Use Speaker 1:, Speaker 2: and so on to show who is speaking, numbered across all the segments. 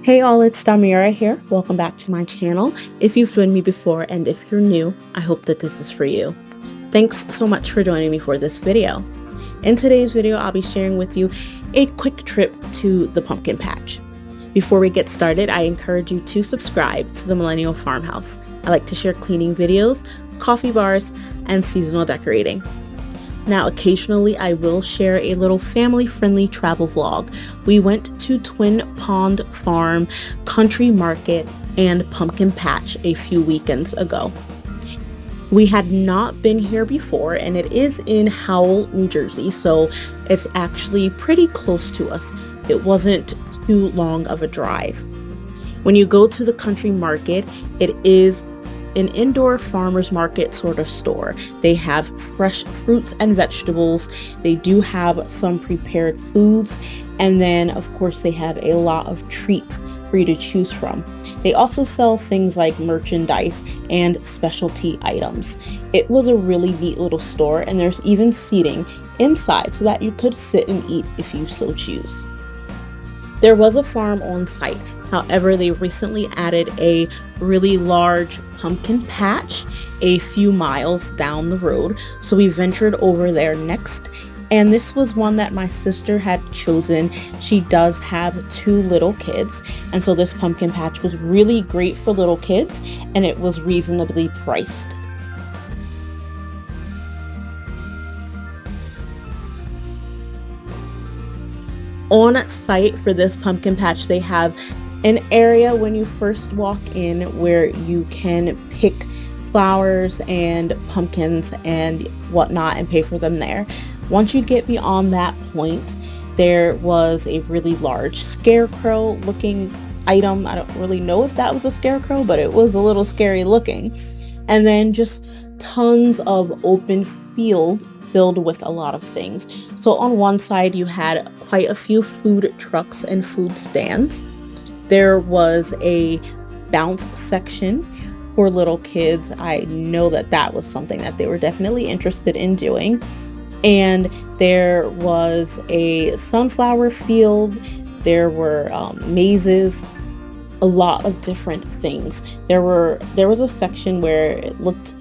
Speaker 1: Hey all, it's Damira here. Welcome back to my channel. If you've joined me before and if you're new, I hope that this is for you. Thanks so much for joining me for this video. In today's video, I'll be sharing with you a quick trip to the pumpkin patch. Before we get started, I encourage you to subscribe to the Millennial Farmhouse. I like to share cleaning videos, coffee bars, and seasonal decorating. Now, occasionally I will share a little family-friendly travel vlog. We went to Twin Pond Farm, Country Market, and Pumpkin Patch a few weekends ago. We had not been here before, and it is in Howell, New Jersey, so it's actually pretty close to us. It wasn't too long of a drive. When you go to the Country Market, it is an indoor farmer's market sort of store. They have fresh fruits and vegetables. They do have some prepared foods. And then, of course, they have a lot of treats for you to choose from. They also sell things like merchandise and specialty items. It was a really neat little store, and there's even seating inside so that you could sit and eat if you so choose. There was a farm on site. However, they recently added a really large pumpkin patch a few miles down the road. So we ventured over there next. And this was one that my sister had chosen. She does have 2 little kids. And so this pumpkin patch was really great for little kids, and it was reasonably priced. On site for this pumpkin patch, they have an area when you first walk in where you can pick flowers and pumpkins and whatnot and pay for them there. Once you get beyond that point, there was a really large scarecrow looking item. I don't really know if that was a scarecrow, but it was a little scary looking. And then just tons of open field filled with a lot of things. So on one side you had quite a few food trucks and food stands. There was a bounce section for little kids. I know that that was something that they were definitely interested in doing. And there was a sunflower field. There were mazes, a lot of different things. There was a section where it looked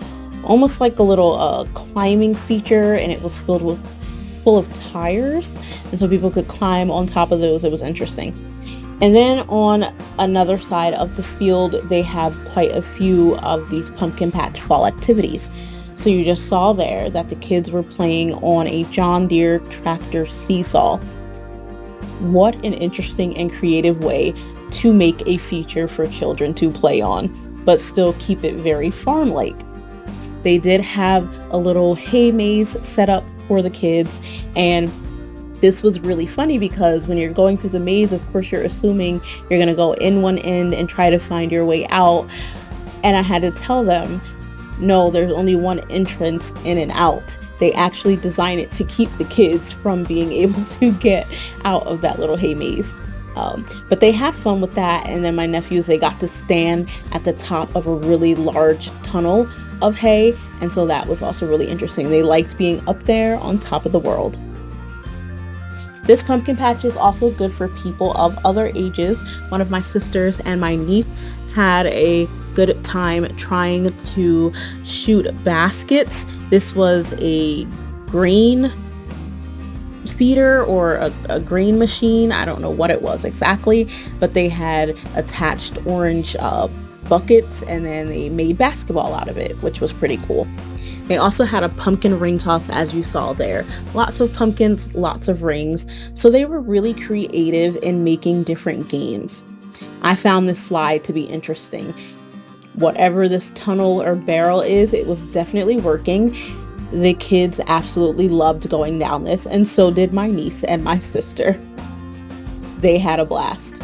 Speaker 1: almost like a little climbing feature, and it was full of tires, and so people could climb on top of those. It was interesting. And then on another side of the field, they have quite a few of these pumpkin patch fall activities. So you just saw there that the kids were playing on a John Deere tractor seesaw. What an interesting and creative way to make a feature for children to play on, but still keep it very farm-like. They did have a little hay maze set up for the kids, and this was really funny because when you're going through the maze, of course, you're assuming you're going to go in one end and try to find your way out. And I had to tell them, no, there's only one entrance in and out. They actually design it to keep the kids from being able to get out of that little hay maze. But they had fun with that. And then my nephews, they got to stand at the top of a really large tunnel of hay, and so that was also really interesting. They liked being up there on top of the world. This pumpkin patch is also good for people of other ages. One of my sisters and my niece had a good time trying to shoot baskets. This was a grain feeder or a grain machine. I don't know what it was exactly, but they had attached orange buckets, and then they made basketball out of it, which was pretty cool. They also had a pumpkin ring toss, as you saw there. Lots of pumpkins, lots of rings. So they were really creative in making different games. I found this slide to be interesting. Whatever this tunnel or barrel is, it was definitely working. The kids absolutely loved going down this, and so did my niece and my sister. They had a blast.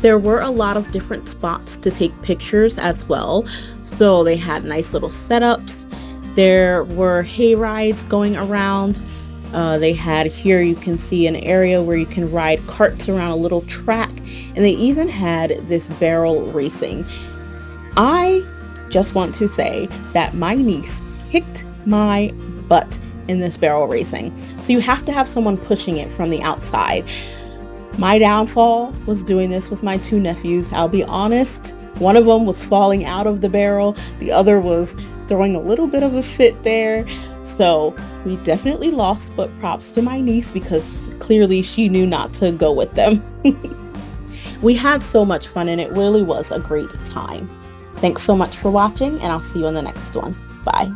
Speaker 1: There were a lot of different spots to take pictures as well. So they had nice little setups. There were hay rides going around. They had here, you can see an area where you can ride carts around a little track. And they even had this barrel racing. I just want to say that my niece kicked my butt in this barrel racing. So you have to have someone pushing it from the outside. My downfall was doing this with my 2 nephews. I'll be honest, one of them was falling out of the barrel. The other was throwing a little bit of a fit there. So we definitely lost, but props to my niece because clearly she knew not to go with them. We had so much fun and it really was a great time. Thanks so much for watching, and I'll see you in the next one. Bye.